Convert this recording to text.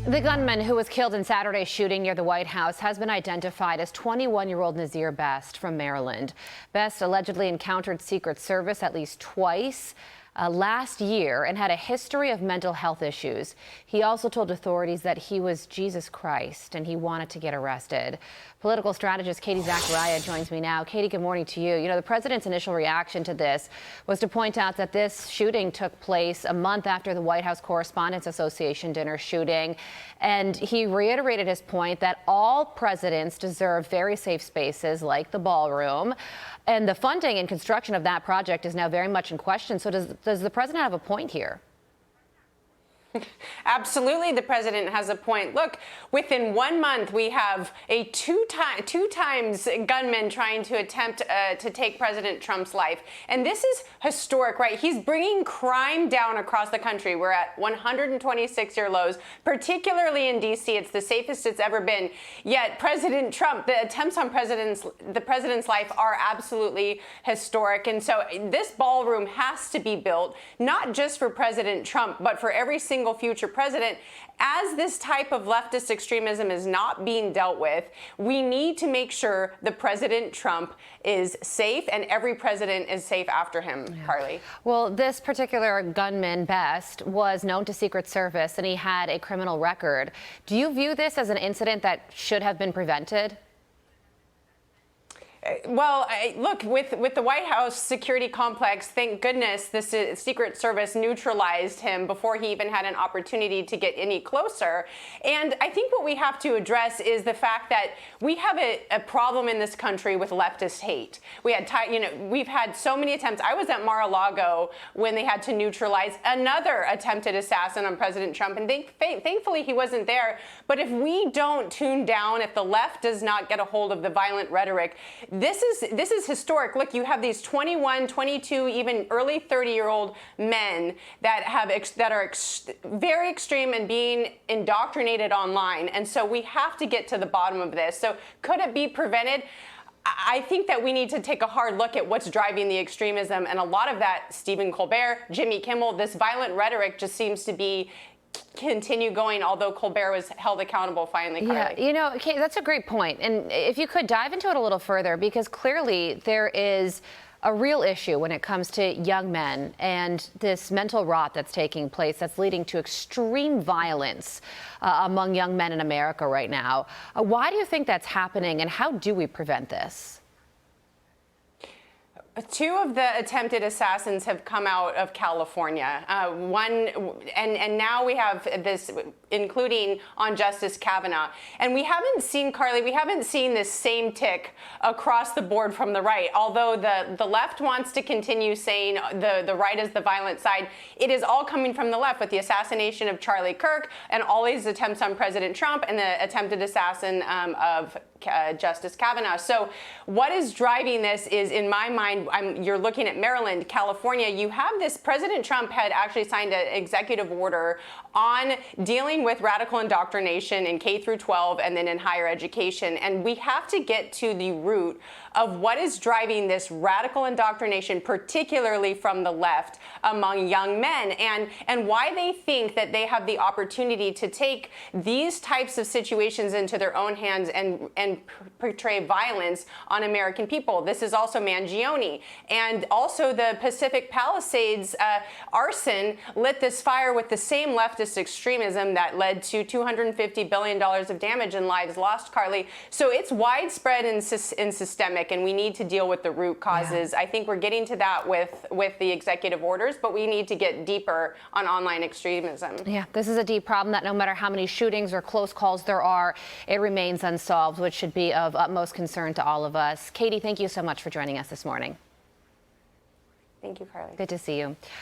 The gunman who was killed in Saturday's shooting near the White House has been identified as 21-year-old Nazir Best from Maryland. Best allegedly encountered Secret Service at least twice last year and had a history of mental health issues. He also told authorities that he was Jesus Christ and he wanted to get arrested. Political strategist Katie Zacharia joins me now. Katie, good morning to you. You know, the president's initial reaction to this was to point out that this shooting took place a month after the White House Correspondents Association dinner shooting. And he reiterated his point that all presidents deserve very safe spaces like the ballroom. And the funding and construction of that project is now very much in question. So does the president have a point here? Absolutely, the president has a point. Look, within 1 month, we have a two times gunman trying to attempt to take President Trump's life. And this is historic, right? He's bringing crime down across the country. We're at 126-year lows, particularly in D.C. It's the safest it's ever been. Yet President Trump, the attempts on the president's life are absolutely historic. And so this ballroom has to be built, not just for President Trump, but for every single future president. As this type of leftist extremism is not being dealt with, we need to make sure the President Trump is safe and every president is safe after him, Carly. Well, this particular gunman, Best, was known to Secret Service and he had a criminal record. Do you view this as an incident that should have been prevented? Well, look, with the White House security complex, thank goodness the Secret Service neutralized him before he even had an opportunity to get any closer. And I think what we have to address is the fact that we have a problem in this country with leftist hate. We've had so many attempts. I was at Mar-a-Lago when they had to neutralize another attempted assassin on President Trump, and thankfully he wasn't there. But if we don't tune down, if the left does not get a hold of the violent rhetoric, this is historic. Look, you have these 21, 22, even early 30-year-old men that are very extreme and being indoctrinated online. And so we have to get to the bottom of this. So could it be prevented? I think that we need to take a hard look at what's driving the extremism. And a lot of that, Stephen Colbert, Jimmy Kimmel, this violent rhetoric just seems to continue going, although Colbert was held accountable finally, Carly. Yeah, you know, Kate, that's a great point. And if you could dive into it a little further, because clearly there is a real issue when it comes to young men and this mental rot that's taking place that's leading to extreme violence among young men in America right now. Why do you think that's happening and how do we prevent this? Two of the attempted assassins have come out of California. And now we have this, including on Justice Kavanaugh. And we haven't seen, Carly, this same tick across the board from the right. Although the left wants to continue saying the right is the violent side, it is all coming from the left with the assassination of Charlie Kirk and all these attempts on President Trump and the attempted assassin of Justice Kavanaugh. So what is driving this is, in my mind, you're looking at Maryland, California. You have this, President Trump had actually signed an executive order on dealing with radical indoctrination in K through 12 and then in higher education. And we have to get to the root of what is driving this radical indoctrination, particularly from the left among young men, and why they think that they have the opportunity to take these types of situations into their own hands and portray violence on American people. This is also Mangione. And also the Pacific Palisades arson lit this fire with the same leftist extremism that led to $250 billion of damage and lives lost, Carly. So it's widespread and systemic, and we need to deal with the root causes. Yeah. I think we're getting to that with the executive orders, but we need to get deeper on online extremism. Yeah, this is a deep problem that no matter how many shootings or close calls there are, it remains unsolved, which should be of utmost concern to all of us. Katie, thank you so much for joining us this morning. Thank you, Carly. Good to see you.